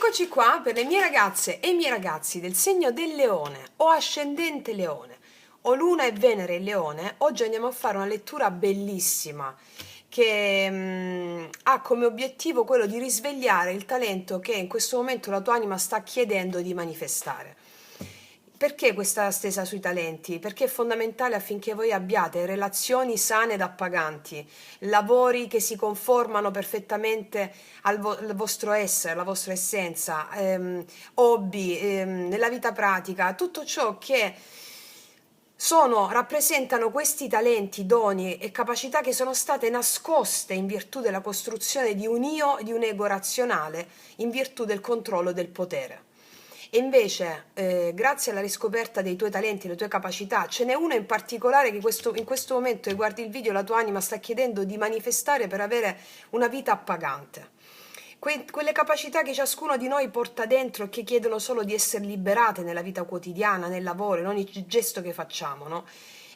Eccoci qua per le mie ragazze e i miei ragazzi del segno del Leone o ascendente Leone o Luna e Venere in Leone. Oggi andiamo a fare una lettura bellissima che ha come obiettivo quello di risvegliare il talento che in questo momento la tua anima sta chiedendo di manifestare. Perché questa stesa sui talenti? Perché è fondamentale affinché voi abbiate relazioni sane ed appaganti, lavori che si conformano perfettamente al vostro essere, alla vostra essenza, hobby, nella vita pratica, tutto ciò che rappresentano questi talenti, doni e capacità che sono state nascoste in virtù della costruzione di un io, di un ego razionale, in virtù del controllo del potere. E invece, grazie alla riscoperta dei tuoi talenti, delle tue capacità, ce n'è una in particolare che in questo momento che guardi il video la tua anima sta chiedendo di manifestare per avere una vita appagante. Quelle capacità che ciascuno di noi porta dentro e che chiedono solo di essere liberate nella vita quotidiana, nel lavoro, in ogni gesto che facciamo, no?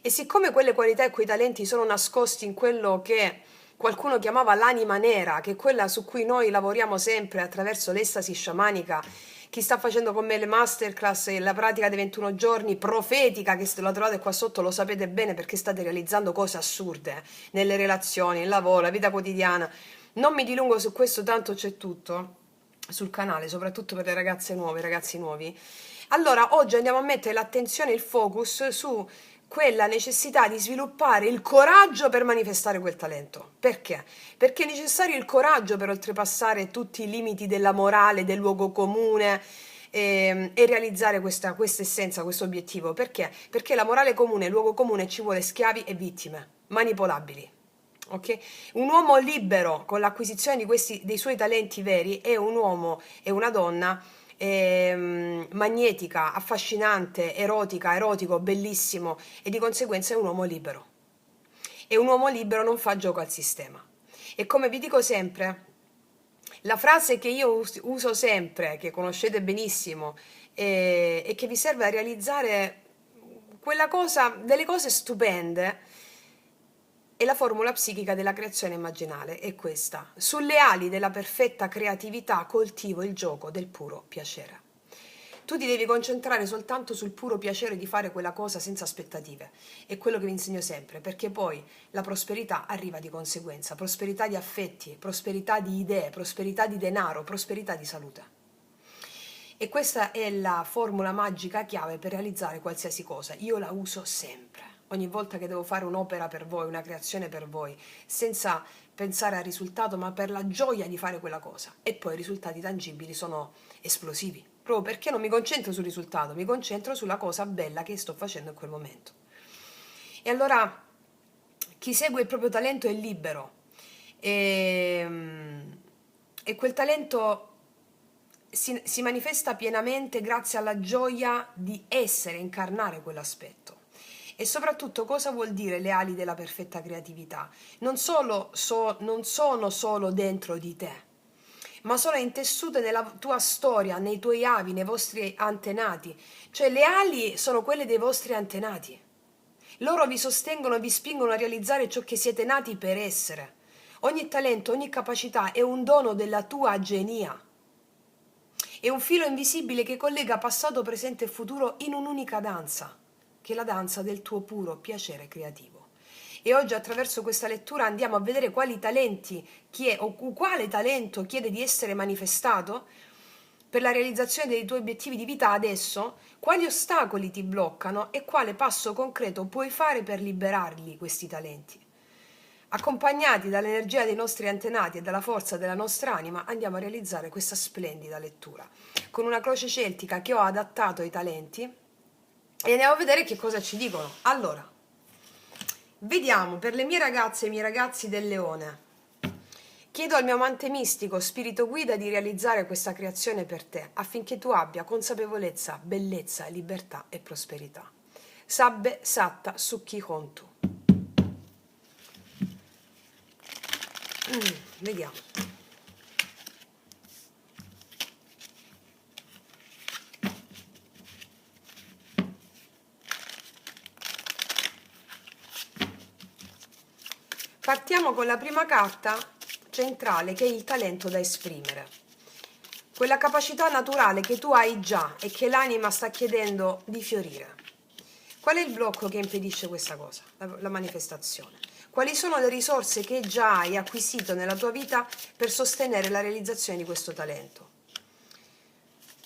E siccome quelle qualità e quei talenti sono nascosti in quello che qualcuno chiamava l'anima nera, che è quella su cui noi lavoriamo sempre attraverso l'estasi sciamanica. Chi sta facendo con me le masterclass e la pratica dei 21 giorni profetica, che la trovate qua sotto, lo sapete bene perché state realizzando cose assurde nelle relazioni, nel lavoro, la vita quotidiana. Non mi dilungo su questo, tanto c'è tutto sul canale, soprattutto per le ragazze nuove, ragazzi nuovi. Allora, oggi andiamo a mettere l'attenzione e il focus su quella necessità di sviluppare il coraggio per manifestare quel talento. Perché? Perché è necessario il coraggio per oltrepassare tutti i limiti della morale, del luogo comune e realizzare questa essenza, questo obiettivo. Perché? Perché la morale comune, il luogo comune ci vuole schiavi e vittime, manipolabili. Okay? Un uomo libero con l'acquisizione dei suoi talenti veri è un uomo e una donna magnetica, affascinante, erotico, bellissimo e di conseguenza è un uomo libero. E un uomo libero non fa gioco al sistema. E come vi dico sempre, la frase che io uso sempre, che conoscete benissimo e che vi serve a realizzare delle cose stupende, e la formula psichica della creazione immaginale è questa: sulle ali della perfetta creatività coltivo il gioco del puro piacere. Tu ti devi concentrare soltanto sul puro piacere di fare quella cosa senza aspettative. È quello che vi insegno sempre, perché poi la prosperità arriva di conseguenza, prosperità di affetti, prosperità di idee, prosperità di denaro, prosperità di salute. E questa è la formula magica chiave per realizzare qualsiasi cosa. Io la uso sempre. Ogni volta che devo fare un'opera per voi, una creazione per voi, senza pensare al risultato, ma per la gioia di fare quella cosa. E poi i risultati tangibili sono esplosivi, proprio perché non mi concentro sul risultato, mi concentro sulla cosa bella che sto facendo in quel momento. E allora chi segue il proprio talento è libero e quel talento si manifesta pienamente grazie alla gioia di essere, incarnare quell'aspetto. E soprattutto cosa vuol dire le ali della perfetta creatività? Non sono solo dentro di te, ma sono intessute nella tua storia, nei tuoi avi, nei vostri antenati. Cioè le ali sono quelle dei vostri antenati. Loro vi sostengono e vi spingono a realizzare ciò che siete nati per essere. Ogni talento, ogni capacità è un dono della tua genia. È un filo invisibile che collega passato, presente e futuro in un'unica danza, che è la danza del tuo puro piacere creativo. E oggi attraverso questa lettura andiamo a vedere quali talenti quale talento chiede di essere manifestato per la realizzazione dei tuoi obiettivi di vita adesso, quali ostacoli ti bloccano e quale passo concreto puoi fare per liberarli questi talenti. Accompagnati dall'energia dei nostri antenati e dalla forza della nostra anima, andiamo a realizzare questa splendida lettura con una croce celtica che ho adattato ai talenti e andiamo a vedere che cosa ci dicono. Allora, vediamo per le mie ragazze e i miei ragazzi del Leone. Chiedo al mio amante mistico, spirito guida, di realizzare questa creazione per te, affinché tu abbia consapevolezza, bellezza, libertà e prosperità. Sabbe Satta Sukhi Hontu. Vediamo. Partiamo con la prima carta centrale, che è il talento da esprimere. quella capacità naturale che tu hai già e che l'anima sta chiedendo di fiorire. Qual è il blocco che impedisce questa cosa, la manifestazione? Quali sono le risorse che già hai acquisito nella tua vita per sostenere la realizzazione di questo talento?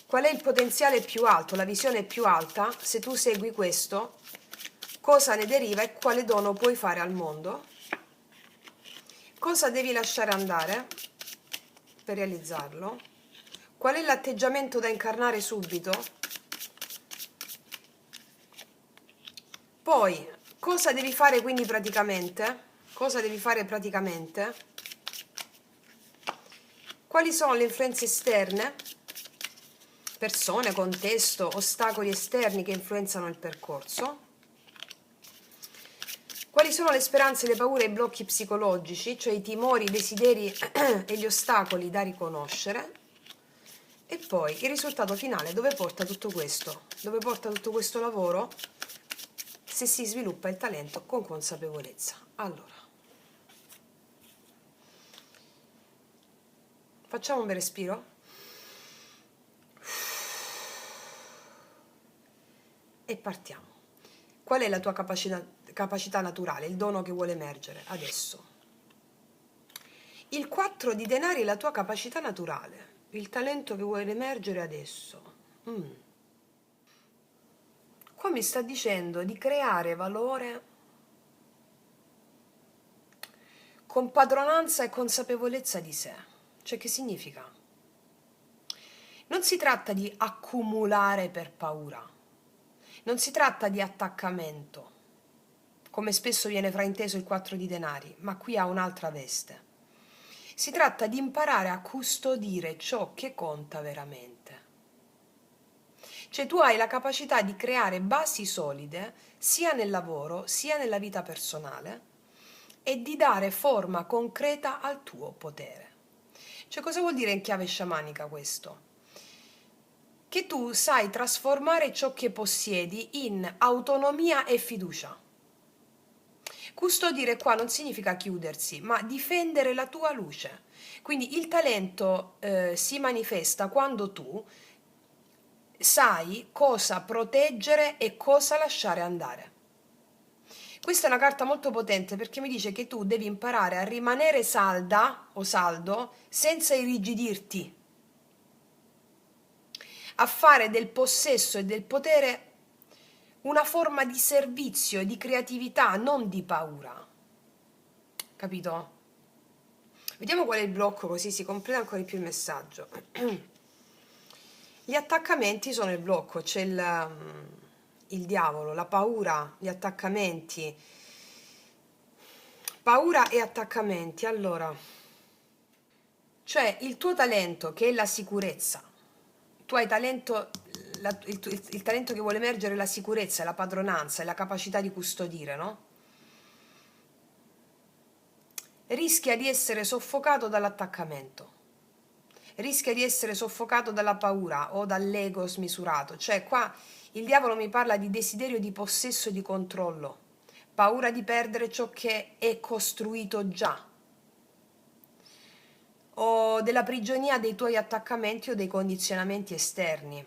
Qual è il potenziale più alto, la visione più alta? Se tu segui questo, cosa ne deriva e quale dono puoi fare al mondo? Cosa devi lasciare andare per realizzarlo? Qual è l'atteggiamento da incarnare subito? Poi, cosa devi fare quindi praticamente? Cosa devi fare praticamente? Quali sono le influenze esterne? Persone, contesto, ostacoli esterni che influenzano il percorso? Quali sono le speranze, le paure e i blocchi psicologici, cioè i timori, i desideri e gli ostacoli da riconoscere? E poi il risultato finale, dove porta tutto questo? Dove porta tutto questo lavoro? Se si sviluppa il talento con consapevolezza. Allora, facciamo un bel respiro. E partiamo. Qual è la tua capacità naturale, il dono che vuole emergere adesso? Il 4 di denari è la tua capacità naturale, il talento che vuole emergere adesso. Qua mi sta dicendo di creare valore con padronanza e consapevolezza di sé. Cioè, che significa? Non si tratta di accumulare per paura, non si tratta di attaccamento, come spesso viene frainteso il 4 di denari, ma qui ha un'altra veste. Si tratta di imparare a custodire ciò che conta veramente. Cioè tu hai la capacità di creare basi solide sia nel lavoro sia nella vita personale e di dare forma concreta al tuo potere. Cioè cosa vuol dire in chiave sciamanica questo? Che tu sai trasformare ciò che possiedi in autonomia e fiducia. Custodire qua non significa chiudersi, ma difendere la tua luce. Quindi il talento si manifesta quando tu sai cosa proteggere e cosa lasciare andare. Questa è una carta molto potente perché mi dice che tu devi imparare a rimanere salda o saldo senza irrigidirti, a fare del possesso e del potere una forma di servizio e di creatività, non di paura. Capito? Vediamo qual è il blocco, così si completa ancora di più il messaggio. Gli attaccamenti sono il blocco, c'è il diavolo, la paura, gli attaccamenti. Paura e attaccamenti. Allora, cioè il tuo talento che è la sicurezza. Tu hai talento, il talento che vuole emergere è la sicurezza, è la padronanza, è la capacità di custodire, no? Rischia di essere soffocato dall'attaccamento, rischia di essere soffocato dalla paura o dall'ego smisurato. Cioè qua il diavolo mi parla di desiderio di possesso e di controllo, paura di perdere ciò che è costruito già, o della prigionia dei tuoi attaccamenti o dei condizionamenti esterni.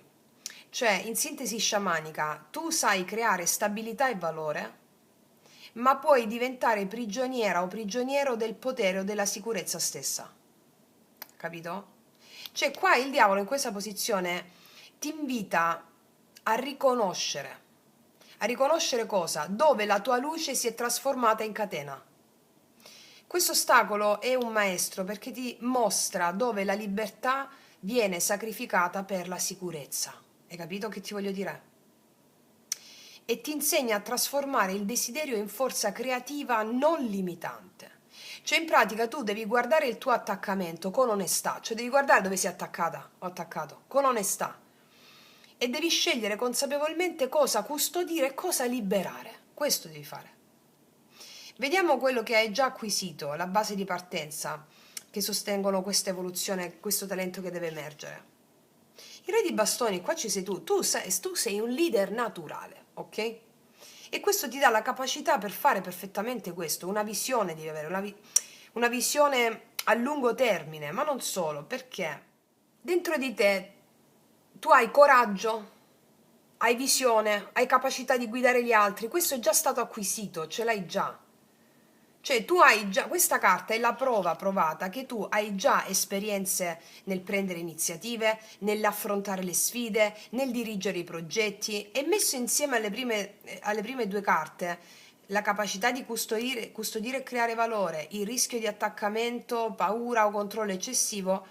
Cioè, in sintesi sciamanica, tu sai creare stabilità e valore, ma puoi diventare prigioniera o prigioniero del potere o della sicurezza stessa. Capito? Cioè, qua il diavolo in questa posizione ti invita a riconoscere. A riconoscere cosa? Dove la tua luce si è trasformata in catena. Questo ostacolo è un maestro perché ti mostra dove la libertà viene sacrificata per la sicurezza. Hai capito che ti voglio dire? E ti insegna a trasformare il desiderio in forza creativa non limitante. Cioè in pratica tu devi guardare il tuo attaccamento con onestà, cioè devi guardare dove sei attaccata o attaccato, con onestà. E devi scegliere consapevolmente cosa custodire e cosa liberare. Questo devi fare. Vediamo quello che hai già acquisito, la base di partenza che sostengono questa evoluzione, questo talento che deve emergere. Il re di bastoni, qua ci sei tu sei un leader naturale, ok? E questo ti dà la capacità per fare perfettamente questo, una visione devi avere, una visione a lungo termine, ma non solo, perché? Dentro di te tu hai coraggio, hai visione, hai capacità di guidare gli altri, questo è già stato acquisito, ce l'hai già. Cioè tu hai già, questa carta è la prova provata che tu hai già esperienze nel prendere iniziative, nell'affrontare le sfide, nel dirigere i progetti e messo insieme alle prime due carte la capacità di custodire e creare valore, il rischio di attaccamento, paura o controllo eccessivo.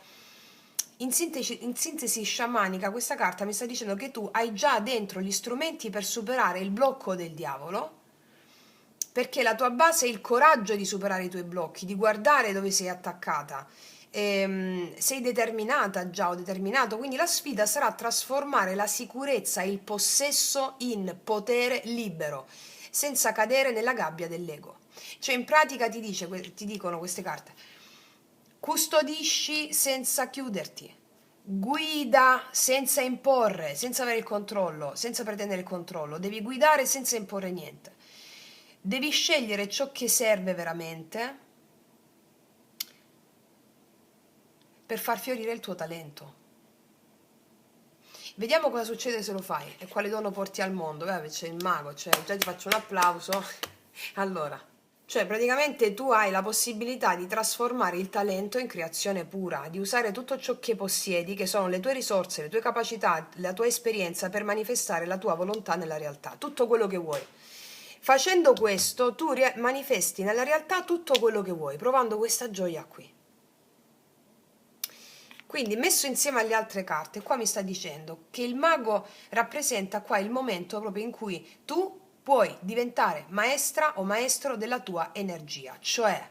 In sintesi sciamanica, questa carta mi sta dicendo che tu hai già dentro gli strumenti per superare il blocco del diavolo, perché la tua base è il coraggio di superare i tuoi blocchi, di guardare dove sei attaccata. Sei determinata già o determinato, quindi la sfida sarà trasformare la sicurezza e il possesso in potere libero, senza cadere nella gabbia dell'ego. Cioè in pratica ti dicono queste carte, custodisci senza chiuderti, guida senza imporre, senza avere il controllo, senza pretendere il controllo, devi guidare senza imporre niente. Devi scegliere ciò che serve veramente per far fiorire il tuo talento. Vediamo cosa succede se lo fai e quale dono porti al mondo. C'è il mago, cioè, già ti faccio un applauso. Allora, cioè praticamente tu hai la possibilità di trasformare il talento in creazione pura, di usare tutto ciò che possiedi, che sono le tue risorse, le tue capacità, la tua esperienza per manifestare la tua volontà nella realtà, tutto quello che vuoi. Facendo questo tu manifesti nella realtà tutto quello che vuoi, provando questa gioia qui. Quindi messo insieme alle altre carte, qua mi sta dicendo che il mago rappresenta qua il momento proprio in cui tu puoi diventare maestra o maestro della tua energia, cioè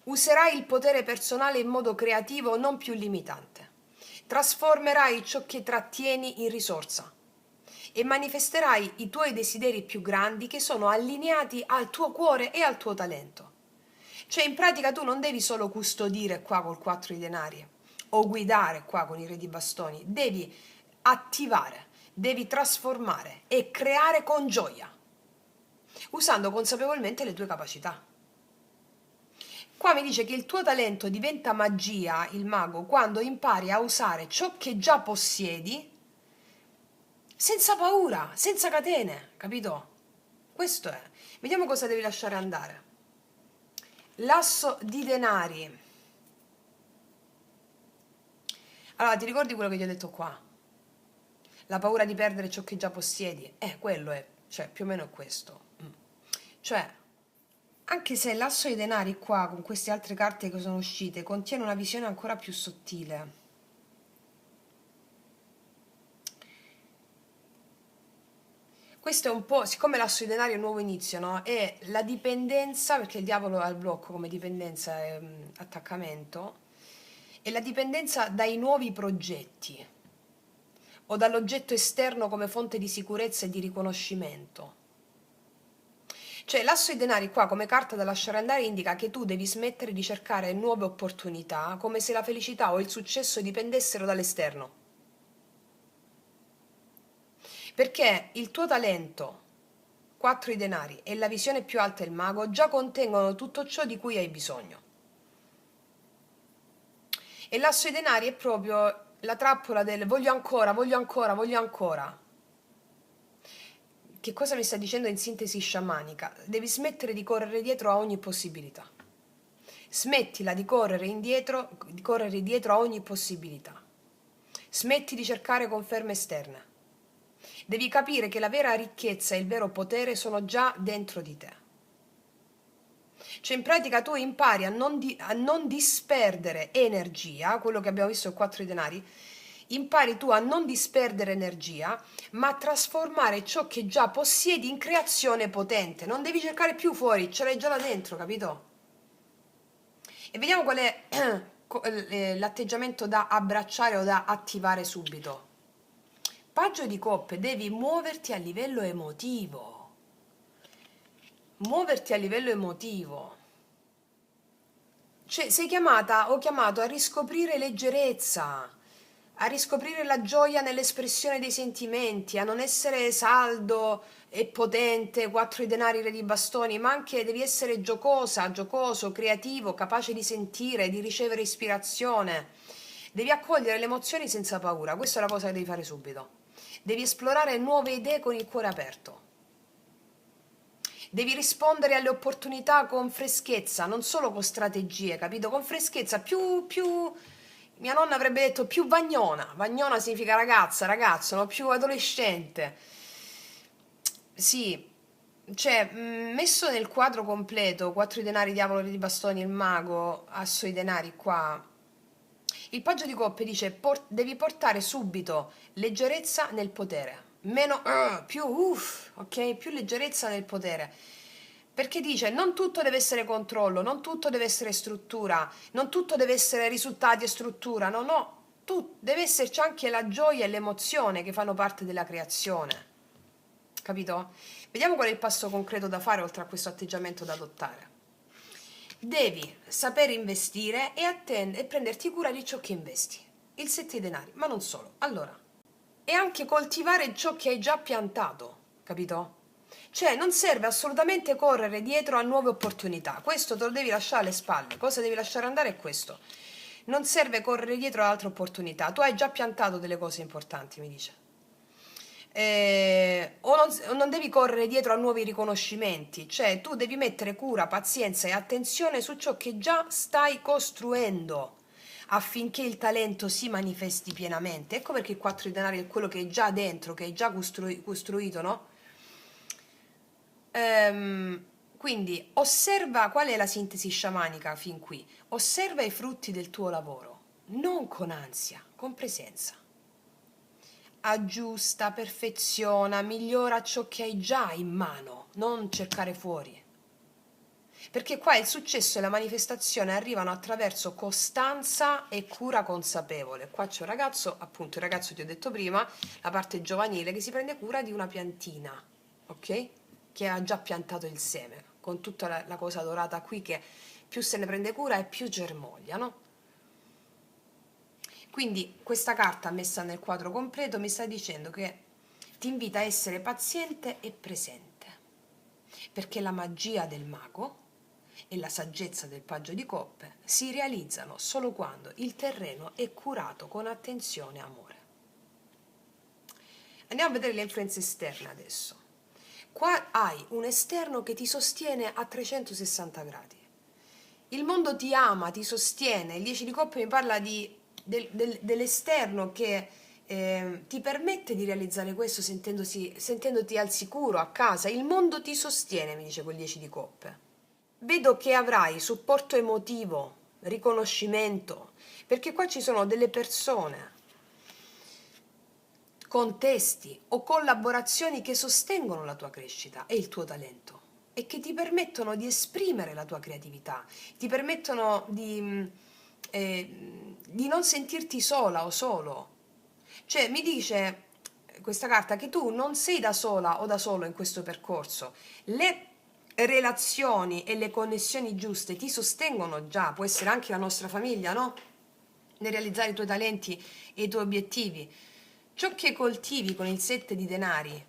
userai il potere personale in modo creativo non più limitante, trasformerai ciò che trattieni in risorsa e manifesterai i tuoi desideri più grandi che sono allineati al tuo cuore e al tuo talento. Cioè in pratica tu non devi solo custodire qua col 4 di denari o guidare qua con i re di bastoni, devi attivare, devi trasformare e creare con gioia, usando consapevolmente le tue capacità. Qua mi dice che il tuo talento diventa magia, il mago, quando impari a usare ciò che già possiedi senza paura, senza catene, capito? Questo è. Vediamo cosa devi lasciare andare. L'asso di denari. Allora, ti ricordi quello che ti ho detto qua? La paura di perdere ciò che già possiedi? Quello è, cioè, più o meno è questo. Cioè, anche se l'asso di denari qua, con queste altre carte che sono uscite, contiene una visione ancora più sottile. Questo è un po', siccome l'asso di denari è un nuovo inizio, no? È la dipendenza, perché il diavolo ha il blocco come dipendenza e attaccamento, è la dipendenza dai nuovi progetti o dall'oggetto esterno come fonte di sicurezza e di riconoscimento. Cioè l'asso di denari qua come carta da lasciare andare indica che tu devi smettere di cercare nuove opportunità come se la felicità o il successo dipendessero dall'esterno. Perché il tuo talento, 4 i denari e la visione più alta del mago già contengono tutto ciò di cui hai bisogno. E l'asso di denari è proprio la trappola del voglio ancora, voglio ancora, voglio ancora. Che cosa mi sta dicendo in sintesi sciamanica? Devi smettere di correre dietro a ogni possibilità. Smettila di correre dietro a ogni possibilità. Smetti di cercare conferme esterne. Devi capire che la vera ricchezza e il vero potere sono già dentro di te. Cioè in pratica tu impari a non disperdere energia, quello che abbiamo visto il 4 di denari, impari tu a non disperdere energia, ma a trasformare ciò che già possiedi in creazione potente. Non devi cercare più fuori, ce l'hai già da dentro, capito? E vediamo qual è l'atteggiamento da abbracciare o da attivare subito. Paggio di coppe, devi muoverti a livello emotivo. Muoverti a livello emotivo. Cioè, sei chiamata o chiamato a riscoprire leggerezza, a riscoprire la gioia nell'espressione dei sentimenti, a non essere saldo e potente, 4 i denari, re di bastoni, ma anche devi essere giocosa, giocoso, creativo, capace di sentire, di ricevere ispirazione. Devi accogliere le emozioni senza paura, questa è la cosa che devi fare subito. Devi esplorare nuove idee con il cuore aperto. Devi rispondere alle opportunità con freschezza, non solo con strategie, capito? Con freschezza, mia nonna avrebbe detto più vagnona. Vagnona significa ragazza, ragazzo, no? Più adolescente. Sì, cioè, messo nel quadro completo, 4 i denari, diavolo, re di bastoni, il mago, asso i denari qua. Il paggio di coppe dice devi portare subito leggerezza nel potere, meno più ok? Più leggerezza nel potere. Perché dice non tutto deve essere controllo, non tutto deve essere struttura, non tutto deve essere risultati e struttura, no, no, deve esserci anche la gioia e l'emozione che fanno parte della creazione. Capito? Vediamo qual è il passo concreto da fare oltre a questo atteggiamento da adottare. Devi saper investire e prenderti cura di ciò che investi. Il 7 denari, ma non solo. Allora, e anche coltivare ciò che hai già piantato, capito? Cioè, non serve assolutamente correre dietro a nuove opportunità. Questo te lo devi lasciare alle spalle. Cosa devi lasciare andare è questo. Non serve correre dietro ad altre opportunità. Tu hai già piantato delle cose importanti, mi dice. O non devi correre dietro a nuovi riconoscimenti, cioè tu devi mettere cura, pazienza e attenzione su ciò che già stai costruendo affinché il talento si manifesti pienamente. Ecco perché il 4 di denari è quello che è già dentro, che è già costruito, no? Quindi osserva qual è la sintesi sciamanica fin qui. Osserva i frutti del tuo lavoro, non con ansia, con presenza. Aggiusta, perfeziona, migliora ciò che hai già in mano, non cercare fuori. Perché qua il successo e la manifestazione arrivano attraverso costanza e cura consapevole. Qua c'è un ragazzo, appunto il ragazzo ti ho detto prima, la parte giovanile, che si prende cura di una piantina, ok? Che ha già piantato il seme, con tutta la cosa dorata qui che più se ne prende cura e più germoglia, no? Quindi questa carta messa nel quadro completo mi sta dicendo che ti invita a essere paziente e presente, perché la magia del mago e la saggezza del paggio di coppe si realizzano solo quando il terreno è curato con attenzione e amore. Andiamo a vedere le influenze esterne adesso. Qua hai un esterno che ti sostiene a 360 gradi. Il mondo ti ama, ti sostiene. Il 10 di coppe mi parla dell'esterno che ti permette di realizzare questo sentendoti al sicuro a casa. Il mondo ti sostiene, mi dice quel 10 di coppe. Vedo che avrai supporto emotivo, riconoscimento, perché qua ci sono delle persone, contesti o collaborazioni che sostengono la tua crescita e il tuo talento e che ti permettono di esprimere la tua creatività, ti permettono di non sentirti sola o solo. Cioè, mi dice questa carta che tu non sei da sola o da solo in questo percorso. Le relazioni e le connessioni giuste ti sostengono già, può essere anche la nostra famiglia, no? Nel realizzare i tuoi talenti e i tuoi obiettivi. Ciò che coltivi con il 7 di denari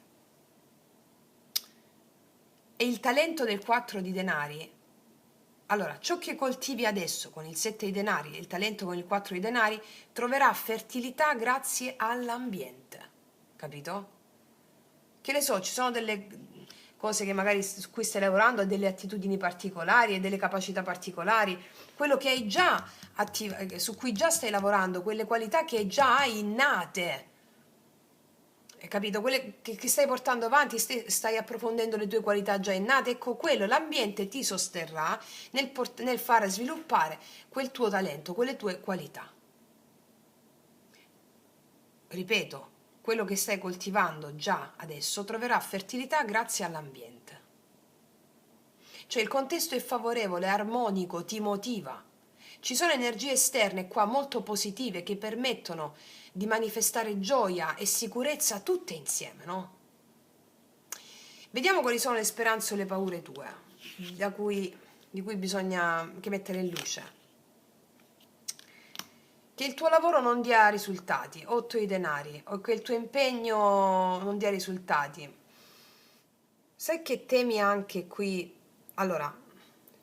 e il talento del 4 di denari, allora, ciò che coltivi adesso con il 7 di denari e il talento con il 4 di denari troverà fertilità grazie all'ambiente, capito? Che ne so, ci sono delle cose che magari su cui stai lavorando, delle attitudini particolari e delle capacità particolari, quello che hai già su cui già stai lavorando, quelle qualità che già hai innate. Capito? Quelle che stai portando avanti, stai approfondendo le tue qualità già innate, ecco quello, l'ambiente ti sosterrà nel fare sviluppare quel tuo talento, quelle tue qualità. Ripeto, quello che stai coltivando già adesso troverà fertilità grazie all'ambiente. Cioè il contesto è favorevole, armonico, ti motiva. Ci sono energie esterne qua molto positive che permettono di manifestare gioia e sicurezza tutte insieme, no? Vediamo quali sono le speranze o le paure tue, di cui bisogna che mettere in luce. Che il tuo lavoro non dia risultati, 8 i denari, o che il tuo impegno non dia risultati. Sai che temi anche qui? Allora,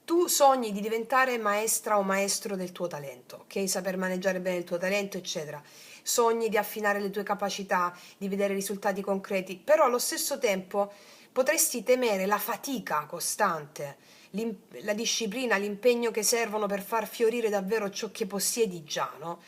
Tu sogni di diventare maestra o maestro del tuo talento, ok? Saper maneggiare bene il tuo talento, eccetera. Sogni di affinare le tue capacità, di vedere risultati concreti, però allo stesso tempo potresti temere la fatica costante, la disciplina, l'impegno che servono per far fiorire davvero ciò che possiedi già, no?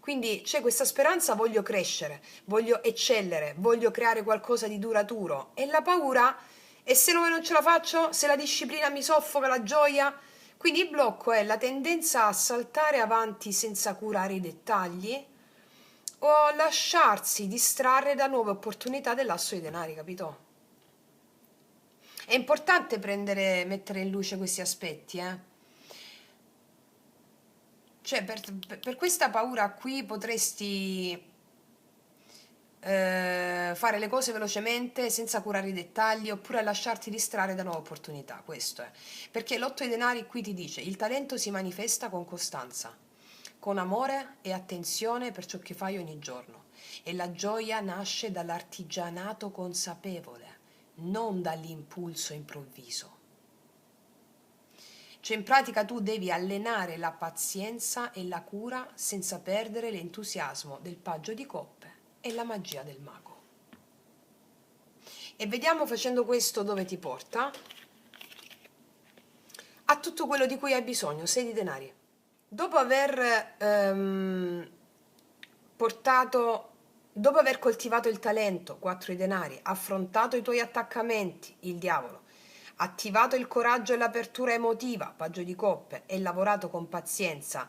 Quindi c'è questa speranza, voglio crescere, voglio eccellere, voglio creare qualcosa di duraturo, e la paura, e se non ce la faccio, se la disciplina mi soffoca la gioia. Quindi il blocco è la tendenza a saltare avanti senza curare i dettagli o a lasciarsi distrarre da nuove opportunità dell'asso di denari, capito? È importante mettere in luce questi aspetti, eh? Cioè, per questa paura qui potresti fare le cose velocemente senza curare i dettagli, oppure lasciarti distrarre da nuove opportunità. Questo è perché l'otto di denari qui ti dice: il talento si manifesta con costanza, con amore e attenzione per ciò che fai ogni giorno, e la gioia nasce dall'artigianato consapevole, non dall'impulso improvviso. Cioè, in pratica tu devi allenare la pazienza e la cura senza perdere l'entusiasmo del paggio di coppe e la magia del mago. E vediamo, facendo questo, dove ti porta. A tutto quello di cui hai bisogno, 6 di denari. Dopo aver dopo aver coltivato il talento, 4 di denari, affrontato i tuoi attaccamenti, il diavolo, attivato il coraggio e l'apertura emotiva, paggio di coppe, e lavorato con pazienza,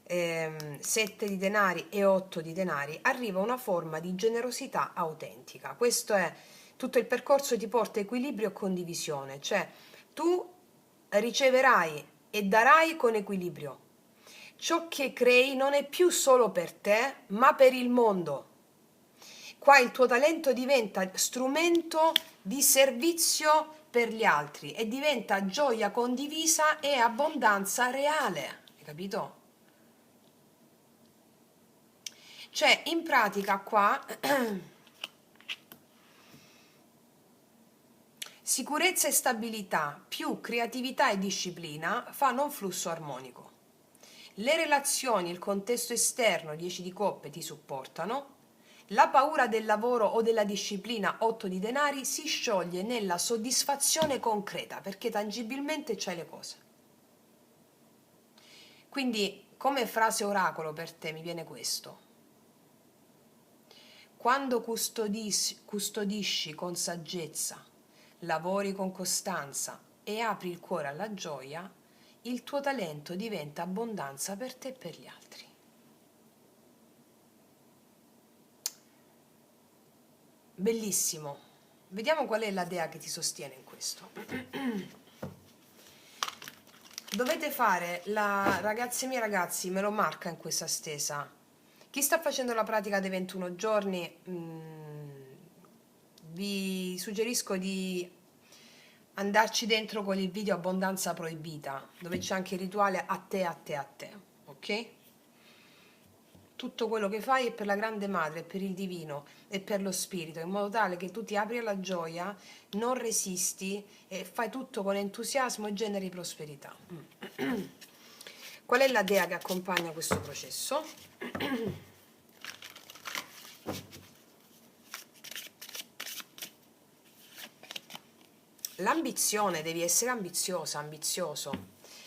7 di denari e 8 di denari, arriva una forma di generosità autentica. Questo è tutto il percorso, ti porta equilibrio e condivisione, cioè tu riceverai e darai con equilibrio. Ciò che crei non è più solo per te, ma per il mondo. Qua il tuo talento diventa strumento di servizio per gli altri e diventa gioia condivisa e abbondanza reale. Hai capito? Cioè, in pratica qua sicurezza e stabilità più creatività e disciplina fanno un flusso armonico. Le relazioni, il contesto esterno, 10 di coppe, ti supportano. La paura del lavoro o della disciplina, 8 di denari, si scioglie nella soddisfazione concreta, perché tangibilmente c'hai le cose. Quindi, come frase oracolo per te mi viene questo: quando custodisci con saggezza, lavori con costanza e apri il cuore alla gioia, il tuo talento diventa abbondanza per te e per gli altri. Bellissimo. Vediamo qual è la dea che ti sostiene in questo. Dovete fare, ragazzi miei, ragazzi, me lo marca in questa stesa. Chi sta facendo la pratica dei 21 giorni, vi suggerisco di andarci dentro con il video Abbondanza Proibita, dove c'è anche il rituale a te, a te, a te, ok? Tutto quello che fai è per la grande madre, per il divino e per lo spirito, in modo tale che tu ti apri alla gioia, non resisti e fai tutto con entusiasmo e generi prosperità. Qual è la dea che accompagna questo processo? L'ambizione, devi essere ambiziosa, ambizioso,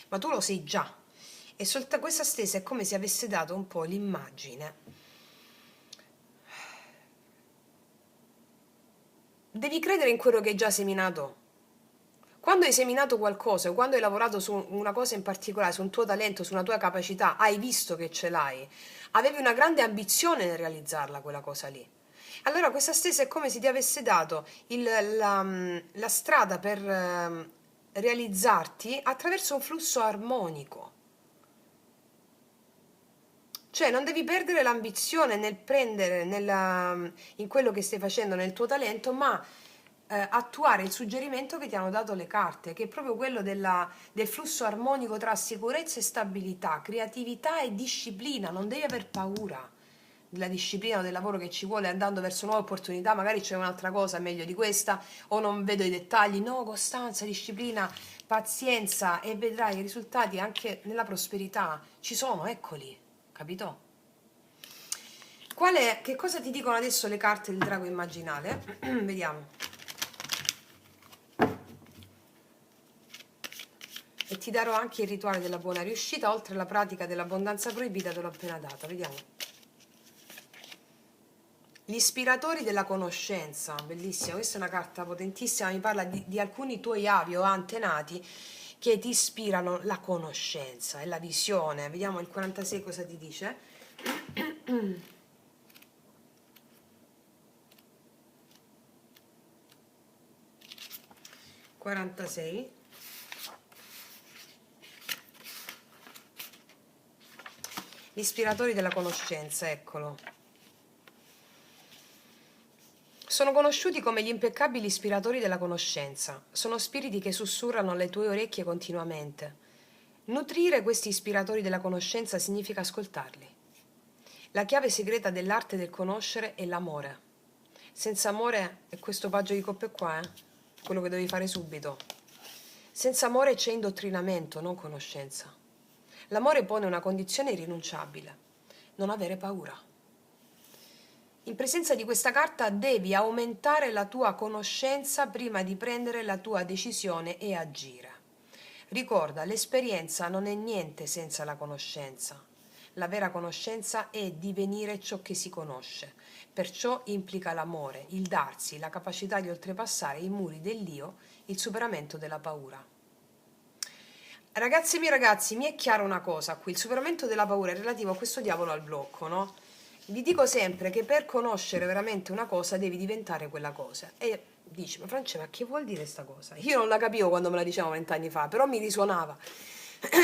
ma tu lo sei già. E questa stesa è come se avesse dato un po' l'immagine. Devi credere in quello che hai già seminato. Quando hai seminato qualcosa, o quando hai lavorato su una cosa in particolare, su un tuo talento, su una tua capacità, hai visto che ce l'hai, avevi una grande ambizione nel realizzarla quella cosa lì. Allora questa stessa è come se ti avesse dato la strada per realizzarti attraverso un flusso armonico. Cioè non devi perdere l'ambizione nel prendere in quello che stai facendo, nel tuo talento, ma attuare il suggerimento che ti hanno dato le carte, che è proprio quello del flusso armonico tra sicurezza e stabilità, creatività e disciplina. Non devi aver paura. della disciplina o del lavoro che ci vuole, andando verso nuove opportunità, magari c'è un'altra cosa meglio di questa, o non vedo i dettagli. No, costanza, disciplina, pazienza, e vedrai i risultati anche nella prosperità. Ci sono, eccoli, capito? Che cosa ti dicono adesso le carte del drago immaginale? Vediamo. E ti darò anche il rituale della buona riuscita, oltre alla pratica dell'abbondanza proibita, te l'ho appena data. Vediamo. Gli ispiratori della conoscenza, bellissima, questa è una carta potentissima, mi parla di alcuni tuoi avi o antenati che ti ispirano la conoscenza e la visione. Vediamo il 46 cosa ti dice. 46. Gli ispiratori della conoscenza, eccolo. Sono conosciuti come gli impeccabili ispiratori della conoscenza. Sono spiriti che sussurrano alle tue orecchie continuamente. Nutrire questi ispiratori della conoscenza significa ascoltarli. La chiave segreta dell'arte del conoscere è l'amore. Senza amore è questo paggio di coppe qua, quello che devi fare subito. Senza amore c'è indottrinamento, non conoscenza. L'amore pone una condizione irrinunciabile: non avere paura. In presenza di questa carta devi aumentare la tua conoscenza prima di prendere la tua decisione e agire. Ricorda, l'esperienza non è niente senza la conoscenza. La vera conoscenza è divenire ciò che si conosce. Perciò implica l'amore, il darsi, la capacità di oltrepassare i muri dell'io, il superamento della paura. Ragazzi miei, ragazzi, mi è chiara una cosa qui: il superamento della paura è relativo a questo diavolo al blocco, no? Vi dico sempre che per conoscere veramente una cosa devi diventare quella cosa. E dici, ma Francesca, ma che vuol dire sta cosa? Io non la capivo quando me la dicevano 20 anni fa, però mi risuonava.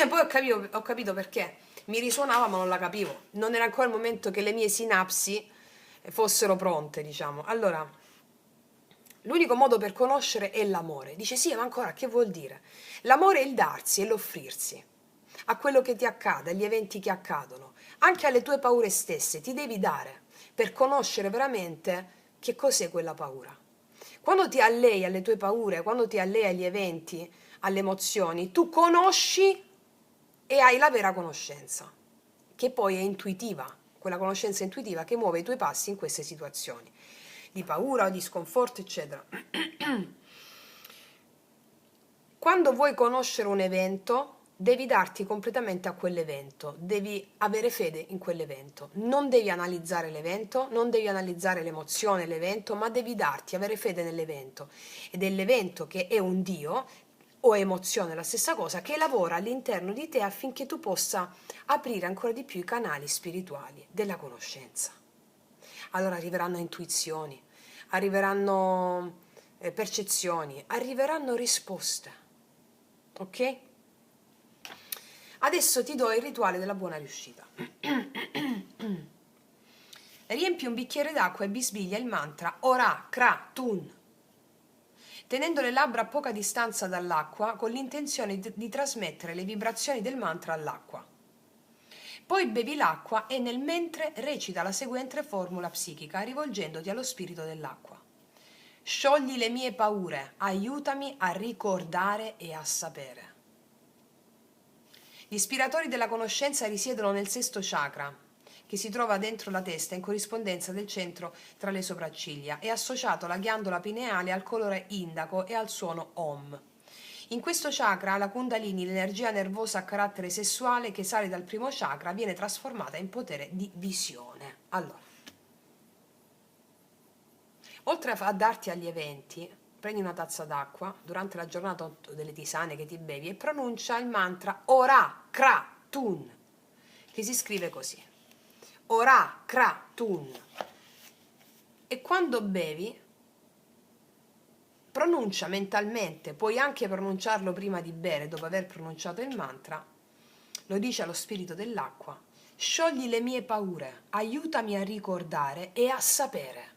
Poi ho capito perché. Mi risuonava ma non la capivo. Non era ancora il momento che le mie sinapsi fossero pronte, diciamo. Allora, l'unico modo per conoscere è l'amore. Dice, sì, ma ancora che vuol dire? L'amore è il darsi e l'offrirsi a quello che ti accade, agli eventi che accadono, anche alle tue paure stesse. Ti devi dare per conoscere veramente che cos'è quella paura. Quando ti allei alle tue paure, quando ti allei agli eventi, alle emozioni, tu conosci e hai la vera conoscenza, che poi è intuitiva, quella conoscenza intuitiva che muove i tuoi passi in queste situazioni di paura o di sconforto, eccetera. Quando vuoi conoscere un evento, devi darti completamente a quell'evento, devi avere fede in quell'evento, non devi analizzare l'evento, non devi analizzare l'emozione, l'evento, ma devi darti, avere fede nell'evento. Ed è l'evento che è un Dio, o emozione, la stessa cosa, che lavora all'interno di te affinché tu possa aprire ancora di più i canali spirituali della conoscenza. Allora arriveranno intuizioni, arriveranno percezioni, arriveranno risposte. Ok? Adesso ti do il rituale della buona riuscita. Riempi un bicchiere d'acqua e bisbiglia il mantra Ora Kra Tun, tenendo le labbra a poca distanza dall'acqua, con l'intenzione di trasmettere le vibrazioni del mantra all'acqua. Poi bevi l'acqua e nel mentre recita la seguente formula psichica rivolgendoti allo spirito dell'acqua. Sciogli le mie paure, aiutami a ricordare e a sapere. Gli ispiratori della conoscenza risiedono nel sesto chakra, che si trova dentro la testa in corrispondenza del centro tra le sopracciglia. È associato alla ghiandola pineale, al colore indaco e al suono Om. In questo chakra la Kundalini, l'energia nervosa a carattere sessuale che sale dal primo chakra, viene trasformata in potere di visione. Allora, oltre a darti agli eventi, prendi una tazza d'acqua durante la giornata o delle tisane che ti bevi e pronuncia il mantra Ora Kra Tun, che si scrive così. Ora Kra Tun. E quando bevi pronuncia mentalmente, puoi anche pronunciarlo prima di bere, dopo aver pronunciato il mantra, lo dice allo spirito dell'acqua: sciogli le mie paure, aiutami a ricordare e a sapere.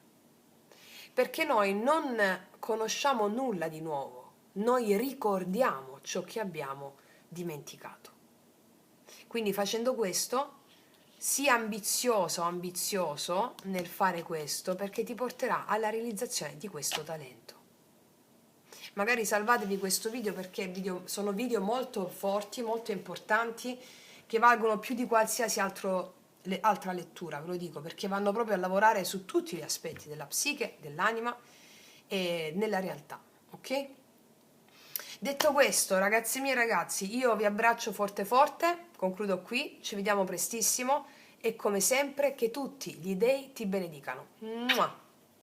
Perché noi non conosciamo nulla di nuovo, noi ricordiamo ciò che abbiamo dimenticato. Quindi facendo questo Sii ambizioso o ambizioso nel fare questo perché ti porterà alla realizzazione di questo talento. Magari salvatevi questo video perché sono video molto forti, molto importanti, che valgono più di qualsiasi altra lettura, ve lo dico, perché vanno proprio a lavorare su tutti gli aspetti della psiche, dell'anima e nella realtà, ok? Detto questo, ragazzi miei e ragazzi, io vi abbraccio forte forte, concludo qui, ci vediamo prestissimo e come sempre che tutti gli dei ti benedicano. Mua!